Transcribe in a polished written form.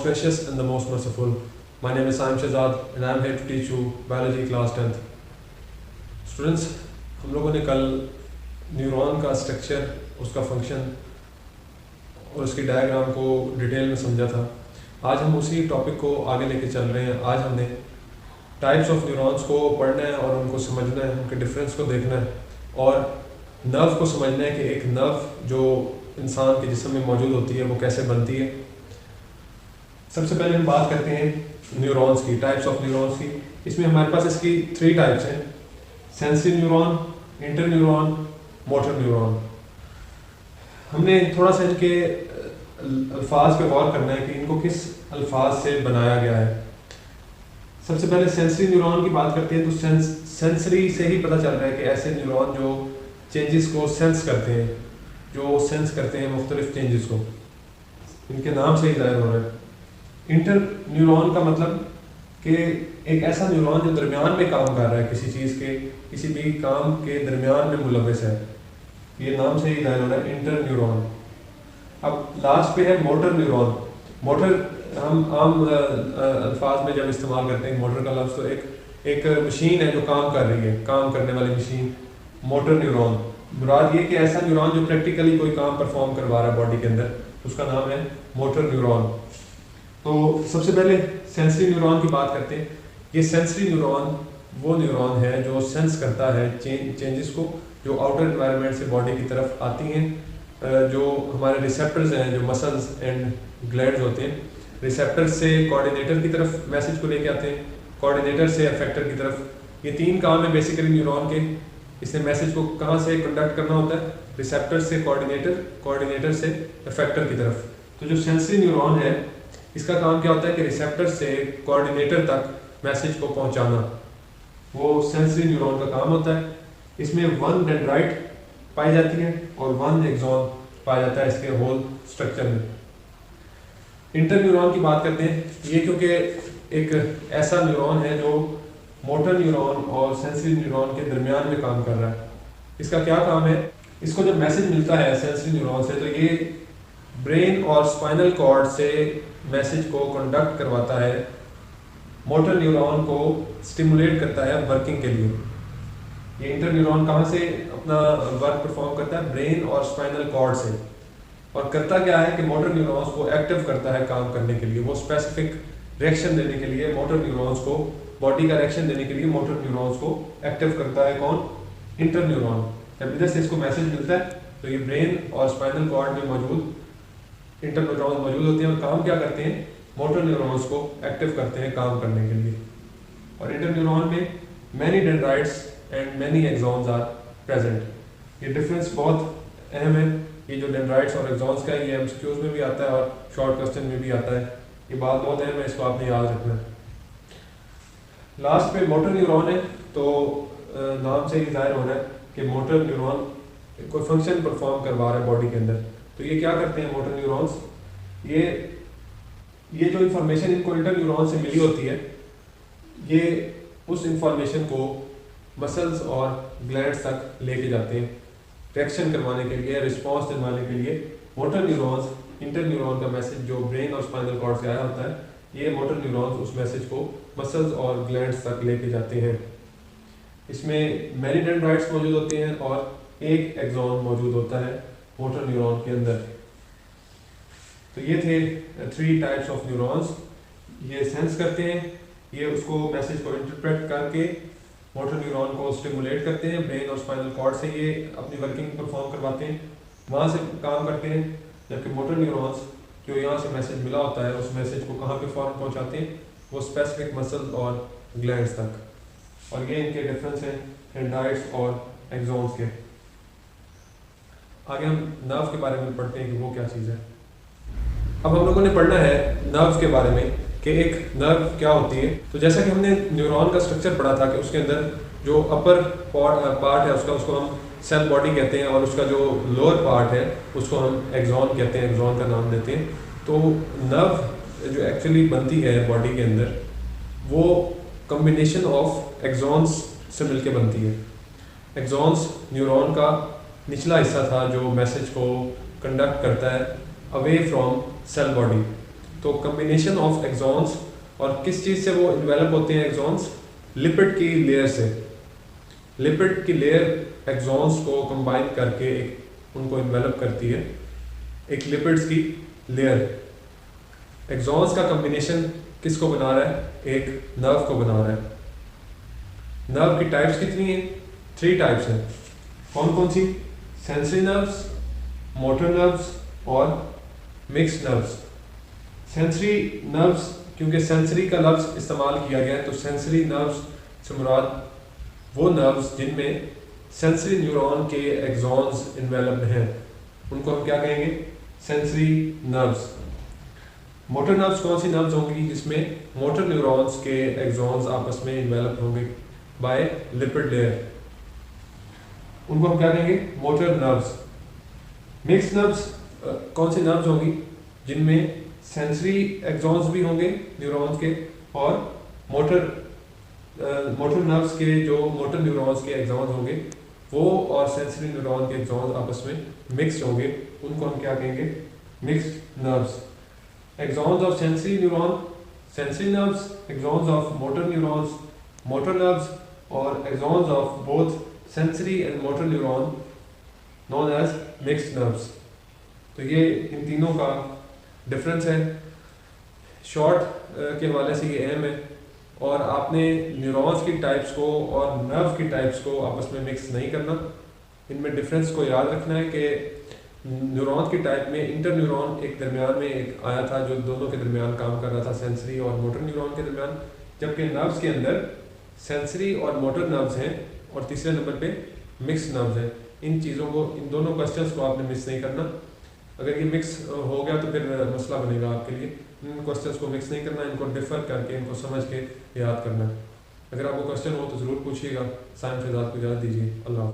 gracious and the most merciful. My name is Saim Shahzad and I am here to teach you biology class 10th. Students, हम लोगों ने कल neuron का structure, उसका function और उसकी डायग्राम को डिटेल में समझा था। आज हम उसी टॉपिक को आगे लेके चल रहे हैं। आज हमने टाइप्स ऑफ न्यूरॉन्स को पढ़ना है और उनको समझना है, उनके डिफरेंस को देखना है और नर्व को समझना है कि एक नर्व जो इंसान के जिस्म में मौजूद होती है वो कैसे बनती है। सबसे पहले हम बात करते हैं न्यूरॉन्स की, टाइप्स ऑफ न्यूरॉन्स की। इसमें हमारे पास इसकी 3 टाइप्स हैं: sensory neuron, inter neuron, motor neuron. हमने थोड़ा सा इनके अल्फाज पे गौर करना है कि इनको किस अल्फाज से बनाया गया है। सबसे पहले सेंसरी न्यूरॉन की बात करते हैं तो सेंसरी से ही पता चल रहा है कि ऐसे न्यूरॉन जो चेंजेस को सेंस करते हैं, जो सेंस करते हैं मुख्तलिफ चेंजेस को, इनके नाम से ही जाहिर हो रहा है। इंटर न्यूरॉन का मतलब कि एक ऐसा न्यूरॉन जो दरमियान में काम कर रहा है, किसी चीज़ के, किसी भी काम के दरमियान में मुलव्वस है, ये नाम से ही जाहिर हो रहा है इंटर न्यूरॉन। अब लास्ट पे है मोटर न्यूरॉन। मोटर हम आम अल्फाज में जब इस्तेमाल करते हैं मोटर का लफ्ज़, तो एक मशीन है जो काम कर रही है, काम करने वाली मशीन, मोटर न्यूरॉन। मुराद ये कि ऐसा न्यूरॉन जो प्रैक्टिकली कोई काम परफॉर्म करवा रहा है बॉडी के अंदर, उसका नाम है मोटर न्यूरॉन। तो सबसे पहले सेंसरी न्यूरॉन की बात करते हैं। ये सेंसरी न्यूरॉन वो न्यूरॉन है जो सेंस करता है चेंजेस को जो आउटर एनवायरनमेंट से बॉडी की तरफ आती हैं। जो हमारे रिसेप्टर्स हैं, जो मसल्स एंड ग्लैंड्स होते हैं, रिसेप्टर से कोऑर्डिनेटर की तरफ मैसेज को लेके आते हैं, कोऑर्डिनेटर से अफेक्टर की तरफ। ये 3 काम है बेसिकली न्यूरॉन के। इसने मैसेज को कहाँ से कंडक्ट करना होता है? रिसेप्टर से कोऑर्डिनेटर, कोऑर्डिनेटर से अफेक्टर की तरफ। तो जो सेंसरी न्यूरॉन है, इसका काम क्या होता है कि रिसेप्टर से कोऑर्डिनेटर तक मैसेज को पहुंचाना, वो सेंसरी न्यूरॉन का काम होता है। इसमें 1 डेंड्राइट पाई जाती है और 1 एक्सॉन पाया जाता है इसके होल स्ट्रक्चर में। इंटर न्यूरॉन की बात करते हैं। ये क्योंकि एक ऐसा न्यूरॉन है जो मोटर न्यूरॉन और सेंसरी न्यूरॉन के दरमियान में काम कर रहा है। इसका क्या काम है? इसको जब मैसेज मिलता है सेंसरी न्यूरॉन से, तो ये ब्रेन और स्पाइनल कॉर्ड से मैसेज को कंडक्ट करवाता है, मोटर न्यूरॉन को स्टिमुलेट करता है वर्किंग के लिए। ये इंटर न्यूरॉन कहाँ से अपना वर्क परफॉर्म करता है? ब्रेन और स्पाइनल कॉर्ड से। और करता क्या है कि मोटर न्यूरॉन्स को एक्टिव करता है काम करने के लिए, वो स्पेसिफिक रिएक्शन देने के लिए मोटर न्यूरॉन्स को, बॉडी का रिएक्शन देने के लिए मोटर न्यूरॉन्स को एक्टिव करता है कौन? Inter neuron. जब इधर से इसको मैसेज मिलता है तो ये ब्रेन और स्पाइनल कॉर्ड में मौजूद इंटर न्यूरॉन्स मौजूद होते हैं और काम क्या करते हैं? मोटर न्यूरॉन्स को एक्टिव करते हैं काम करने के लिए। और इंटर न्यूरॉन में many dendrites and many axons are present. ये डिफरेंस बहुत अहम है। ये जो डेंड्राइट्स और एक्सॉन्स का है, ये एमसीक्यूज में भी आता है और शॉर्ट क्वेश्चन में भी आता है। ये बात बहुत अहम है, इसको आपने याद रखना है। लास्ट पे मोटर न्यूरॉन है, तो नाम से ही जाहिर हो रहा है कि मोटर न्यूरॉन कोई फंक्शन परफॉर्म करवा रहा है बॉडी के अंदर। तो ये क्या करते हैं मोटर न्यूरॉन्स? ये जो इंफॉर्मेशन इनको इंटर न्यूरॉन से मिली होती है, ये उस इंफॉर्मेशन को मसल्स और ग्लैंड्स तक लेके जाते हैं रिएक्शन करवाने के लिए, रिस्पॉन्स दिलवाने के लिए। मोटर न्यूरॉन्स, इंटर न्यूरॉन का मैसेज जो ब्रेन और स्पाइनल कॉर्ड से आया होता है, ये मोटर न्यूरॉन्स उस मैसेज को मसल्स और ग्लैंड्स तक लेके जाते हैं। इसमें मैनी डेंड्राइट्स मौजूद होते हैं और एक एक्सॉन मौजूद होता है मोटर न्यूरॉन के अंदर। तो ये थे 3 टाइप्स ऑफ न्यूरॉन्स। ये सेंस करते हैं, ये उसको मैसेज को इंटरप्रेट करके मोटर न्यूरॉन को स्टिमुलेट करते हैं, ब्रेन और स्पाइनल कॉर्ड से ये अपनी वर्किंग परफॉर्म करवाते हैं, वहाँ से काम करते हैं। जबकि मोटर न्यूरॉन्स जो यहाँ से मैसेज मिला होता है, उस मैसेज को कहाँ पे फॉर्म पहुँचाते हैं? वो स्पेसिफिक मसल्स और ग्लैंड्स तक। और ये इनके डिफरेंस हैं डेंड्राइट्स और एक्सॉन्स के। आगे हम नर्व के बारे में पढ़ते हैं कि वो क्या चीज़ है। अब हम लोगों ने पढ़ना है नर्व के बारे में कि एक नर्व क्या होती है। तो जैसा कि हमने न्यूरॉन का स्ट्रक्चर पढ़ा था कि उसके अंदर जो अपर पार्ट है उसको हम सेल बॉडी कहते हैं और उसका जो लोअर पार्ट है उसको हम एक्सॉन कहते हैं, एक्सॉन का नाम देते हैं। तो नर्व जो एक्चुअली बनती है बॉडी के अंदर, वो कॉम्बिनेशन ऑफ एक्सॉन्स से मिलके बनती है। एक्सॉन्स न्यूरॉन का निचला हिस्सा था जो मैसेज को कंडक्ट करता है अवे फ्रॉम सेल बॉडी। तो कम्बिनेशन ऑफ एक्सॉन्स, और किस चीज़ से वो इन्वेलप होते हैं एक्सॉन्स? लिपिड की लेयर से। लिपिड की लेयर एक्सॉन्स को कंबाइन करके उनको इन्वेलप करती है, एक लिपिड्स की लेयर। एक्सॉन्स का कम्बिनेशन किसको बना रहा है? एक नर्व को बना रहा है। नर्व की टाइप्स कितनी हैं? 3 टाइप्स हैं। कौन कौन सी? सेंसरी नर्व्स, मोटर नर्व्स और मिक्स्ड नर्व्स। सेंसरी नर्व्स, क्योंकि सेंसरी का लफ्ज़ इस्तेमाल किया गया है, तो सेंसरी नर्व्स से मुराद वो नर्व्स जिनमें सेंसरी न्यूरॉन के एक्सॉन्स इन्वेलप्ड हैं, उनको हम क्या कहेंगे? Sensory nerves. मोटर नर्व्स कौन सी नर्व्स होंगी? जिसमें मोटर न्यूरॉन्स के एक्सॉन्स आपस में इन्वेलप होंगे बाय लिपिड लेयर, उनको हम क्या कहेंगे? Motor nerves. मिक्स्ड नर्व्स कौन सी नर्व्स होंगी? जिनमें सेंसरी एक्सॉन्स भी होंगे न्यूरॉन्स के, और मोटर नर्व्स के जो मोटर न्यूरॉन्स के एक्सॉन्स होंगे वो और सेंसरी न्यूरॉन के एक्सॉन्स आपस में मिक्स्ड होंगे, उनको हम क्या कहेंगे? Mixed nerves. Axons of sensory neuron, sensory nerves, axons of motor neurons, motor nerves, और axons of both sensory and motor neuron known as mixed nerves. तो ये इन तीनों का डिफरेंस है। शॉर्ट के हवाले से ये अहम है, और आपने न्यूरॉन्स की टाइप्स को और नर्व की टाइप्स को आपस में मिक्स नहीं करना। इनमें डिफरेंस को याद रखना है कि न्यूरॉन्स की टाइप में इंटर न्यूरॉन एक दरमियान में एक आया था जो दोनों के दरमियान काम कर रहा था, सेंसरी और मोटर न्यूरॉन के दरमियान, जबकि नर्व्स के अंदर सेंसरी और मोटर नर्व्स हैं और तीसरे नंबर पे मिक्स नर्व्स हैं। इन चीज़ों को, इन दोनों क्वेश्चंस को आपने मिस नहीं करना। अगर ये मिक्स हो गया तो फिर मसला बनेगा आपके लिए। इन क्वेश्चंस को मिक्स नहीं करना, इनको डिफर करके, इनको समझ के याद करना है। अगर आपको क्वेश्चन हो तो ज़रूर पूछिएगा। साइम शहजाद को इजाज़त दीजिए। अल्लाह।